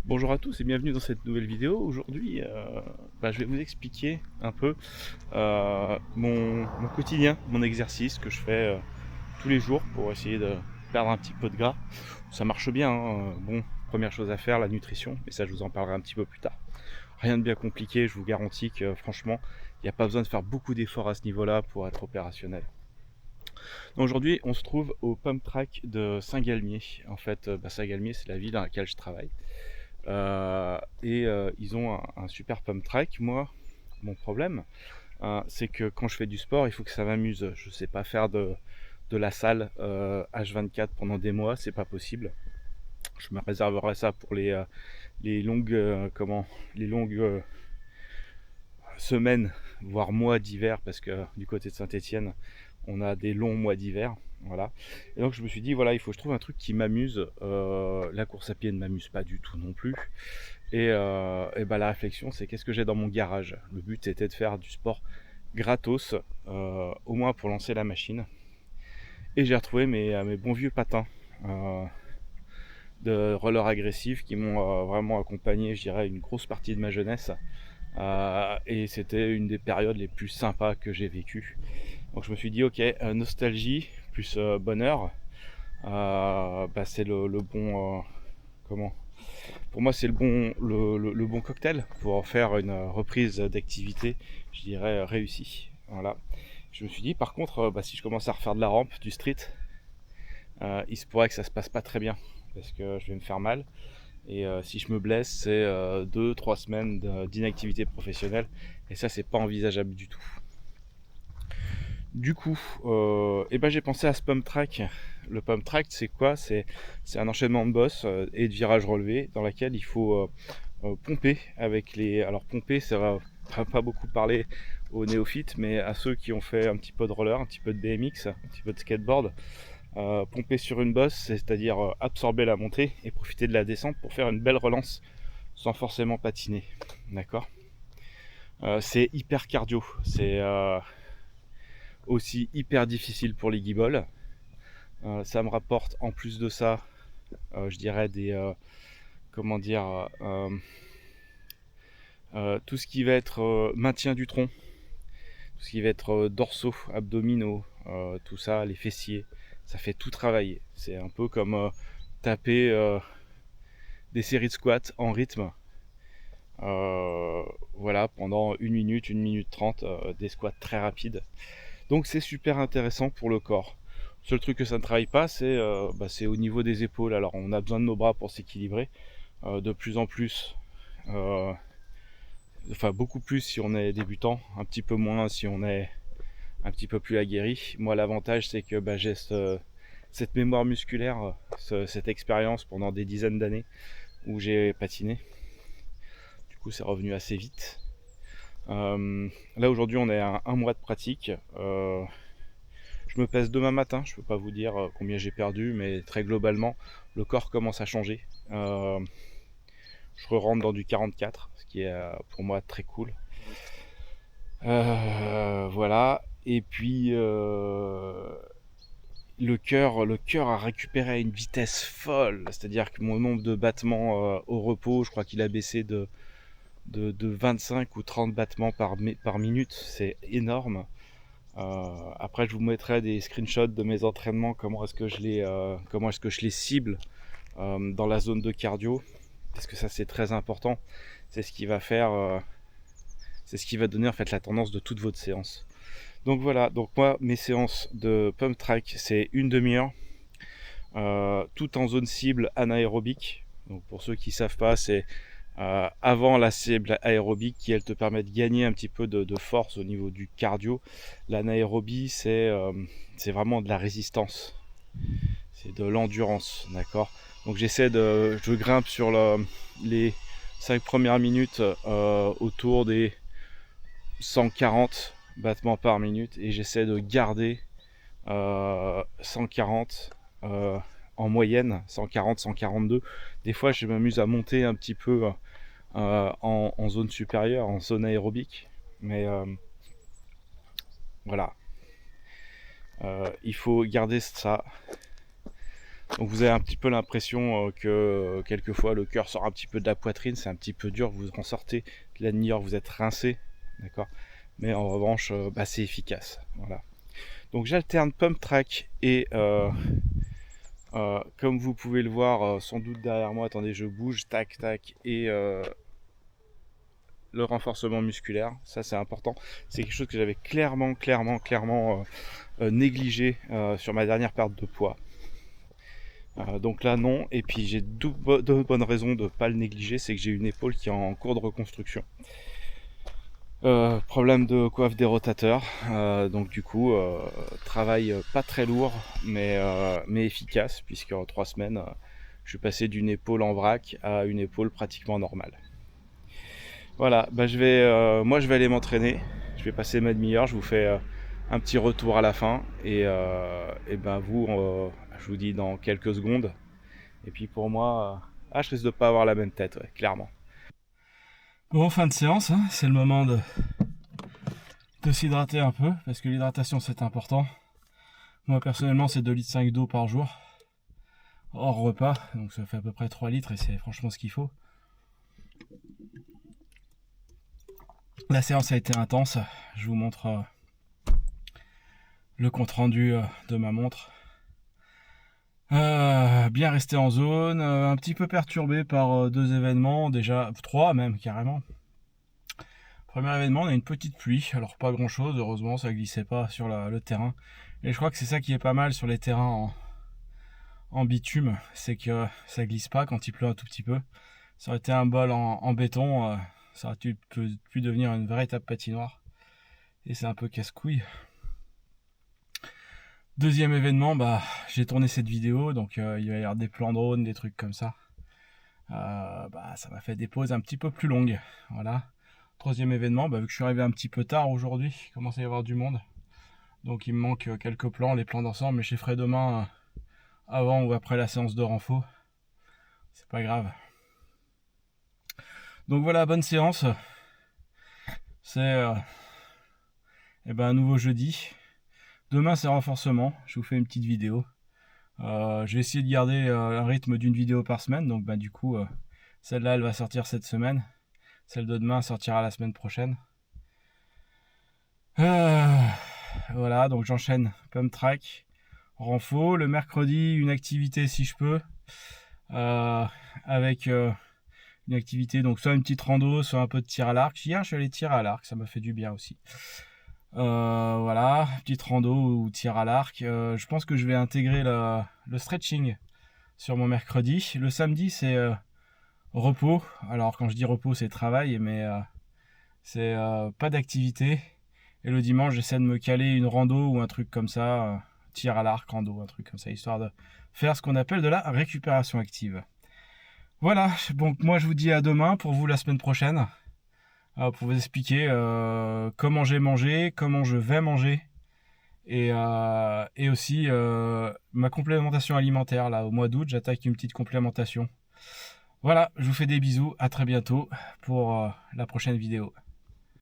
Bonjour à tous et bienvenue dans cette nouvelle vidéo. Aujourd'hui, je vais vous expliquer un peu mon quotidien, mon exercice que je fais tous les jours pour essayer de perdre un petit peu de gras. Ça marche bien, hein. Bon, première chose à faire, la nutrition, mais ça je vous en parlerai un petit peu plus tard. Rien de bien compliqué, je vous garantis que franchement, il n'y a pas besoin de faire beaucoup d'efforts à ce niveau-là pour être opérationnel. Aujourd'hui, on se trouve au Pump Track de Saint-Galmier. En fait, Saint-Galmier, c'est la ville dans laquelle je travaille. Ils ont un super pump track. Moi, mon problème, c'est que quand je fais du sport, il faut que ça m'amuse. Je sais pas faire de la salle H24 pendant des mois, c'est pas possible. Je me réserverai ça pour les longues, les longues semaines, voire mois d'hiver, parce que du côté de Saint-Étienne, on a des longs mois d'hiver. Voilà. Et donc je me suis dit, voilà, il faut que je trouve un truc qui m'amuse. La course à pied ne m'amuse pas du tout non plus. La réflexion, c'est qu'est-ce que j'ai dans mon garage. Le but était de faire du sport gratos, au moins pour lancer la machine. Et j'ai retrouvé mes bons vieux patins de roller agressif qui m'ont vraiment accompagné, je dirais, une grosse partie de ma jeunesse. Et c'était une des périodes les plus sympas que j'ai vécues. Donc je me suis dit, ok, nostalgie plus bonheur, c'est le bon... comment Pour moi, c'est le bon cocktail pour en faire une reprise d'activité, je dirais, réussie. Voilà. Je me suis dit, par contre, si je commence à refaire de la rampe, du street, il se pourrait que ça se passe pas très bien parce que je vais me faire mal. Et si je me blesse, c'est 2-3 semaines d'inactivité professionnelle. Et ça, c'est pas envisageable du tout. Du coup, j'ai pensé à ce pump track. Le pump track, c'est quoi? C'est un enchaînement de bosses et de virages relevés dans laquelle il faut pomper avec les... Alors pomper, ça va pas beaucoup parler aux néophytes, mais à ceux qui ont fait un petit peu de roller, un petit peu de BMX, un petit peu de skateboard. Pomper sur une bosse, c'est-à-dire absorber la montée et profiter de la descente pour faire une belle relance sans forcément patiner. D'accord. C'est hyper cardio, c'est aussi hyper difficile pour les guibolles. Ça me rapporte en plus de ça, je dirais des... comment dire tout ce qui va être maintien du tronc, tout ce qui va être dorsaux, abdominaux, tout ça, les fessiers, ça fait tout travailler. C'est un peu comme taper des séries de squats en rythme. Voilà, pendant 1 minute 30, des squats très rapides. Donc c'est super intéressant pour le corps. Le seul truc que ça ne travaille pas, c'est au niveau des épaules. Alors on a besoin de nos bras pour s'équilibrer. De plus en plus, beaucoup plus si on est débutant, un petit peu moins si on est un petit peu plus aguerri. Moi l'avantage c'est que j'ai cette mémoire musculaire, cette expérience pendant des dizaines d'années où j'ai patiné. Du coup c'est revenu assez vite. Là aujourd'hui on est à un mois de pratique. Je me pèse demain matin, je peux pas vous dire combien j'ai perdu, mais très globalement le corps commence à changer. Je rentre dans du 44, ce qui est pour moi très cool. Voilà. Et puis le cœur a récupéré à une vitesse folle, c'est-à-dire que mon nombre de battements au repos, je crois qu'il a baissé de 25 ou 30 battements par minute, c'est énorme. Après, je vous mettrai des screenshots de mes entraînements, comment est-ce que je les cible dans la zone de cardio, parce que ça c'est très important. C'est ce qui va faire, c'est ce qui va donner en fait la tendance de toute votre séance. Donc voilà, donc moi mes séances de pump track c'est une demi-heure, tout en zone cible anaérobique. Donc pour ceux qui savent pas, c'est avant la cible aérobique qui elle te permet de gagner un petit peu de force au niveau du cardio. L'anaérobie c'est vraiment de la résistance, c'est de l'endurance, d'accord. Donc je grimpe sur les 5 premières minutes autour des 140 battements par minute et j'essaie de garder 140 en moyenne, 140, 142. Des fois je m'amuse à monter un petit peu en zone supérieure, en zone aérobique, mais voilà, il faut garder ça. Donc vous avez un petit peu l'impression que quelquefois le cœur sort un petit peu de la poitrine, c'est un petit peu dur, vous en sortez de la demi-heure, vous êtes rincé, d'accord. Mais en revanche, c'est efficace, voilà. Donc j'alterne pump track et comme vous pouvez le voir sans doute derrière moi, attendez, je bouge, tac tac, et le renforcement musculaire, ça c'est important. C'est quelque chose que j'avais clairement négligé sur ma dernière perte de poids. Donc là non, et puis j'ai deux bonnes raisons de ne pas le négliger, c'est que j'ai une épaule qui est en cours de reconstruction. Problème de coiffe des rotateurs, donc du coup travail pas très lourd mais efficace, puisque en 3 semaines je suis passé d'une épaule en vrac à une épaule pratiquement normale. Voilà, moi je vais aller m'entraîner, je vais passer ma demi-heure, je vous fais un petit retour à la fin, et vous, je vous dis dans quelques secondes. Et puis pour moi, je risque de pas avoir la même tête, ouais, clairement. Bon, fin de séance, hein, c'est le moment de s'hydrater un peu, parce que l'hydratation c'est important. Moi personnellement c'est 2,5 litres d'eau par jour, hors repas, donc ça fait à peu près 3 litres et c'est franchement ce qu'il faut. La séance a été intense, je vous montre le compte rendu de ma montre. Bien resté en zone, un petit peu perturbé par 2 événements, déjà 3 même carrément. Premier événement, on a une petite pluie, alors pas grand chose, heureusement ça glissait pas sur le terrain. Et je crois que c'est ça qui est pas mal sur les terrains en bitume, c'est que ça glisse pas quand il pleut un tout petit peu. Ça aurait été un bol en béton, ça aurait pu devenir une véritable patinoire. Et c'est un peu casse-couille. Deuxième événement, j'ai tourné cette vidéo, donc il va y avoir des plans drone, des trucs comme ça. Ça m'a fait des pauses un petit peu plus longues. Voilà. Troisième événement, vu que je suis arrivé un petit peu tard aujourd'hui, il commence à y avoir du monde. Donc il me manque quelques plans, les plans d'ensemble, mais je les ferai demain avant ou après la séance de renfo. C'est pas grave. Donc voilà, bonne séance. C'est un nouveau jeudi. Demain c'est renforcement, je vous fais une petite vidéo. Je vais essayer de garder un rythme d'une vidéo par semaine, donc du coup celle-là elle va sortir cette semaine. Celle de demain sortira la semaine prochaine. Voilà, donc j'enchaîne pump track, renfo. Le mercredi, une activité si je peux, avec une activité, donc soit une petite rando, soit un peu de tir à l'arc. Hier, je suis allé tirer à l'arc, ça m'a fait du bien aussi. Voilà, petite rando ou tir à l'arc. Je pense que je vais intégrer le stretching sur mon mercredi. Le samedi, c'est repos. Alors, quand je dis repos, c'est travail, mais c'est pas d'activité. Et le dimanche, j'essaie de me caler une rando ou un truc comme ça, tir à l'arc, rando, un truc comme ça, histoire de faire ce qu'on appelle de la récupération active. Voilà, donc moi je vous dis à demain, pour vous la semaine prochaine, pour vous expliquer comment j'ai mangé, comment je vais manger, et aussi ma complémentation alimentaire. Là, au mois d'août, j'attaque une petite complémentation. Voilà, je vous fais des bisous, à très bientôt pour la prochaine vidéo.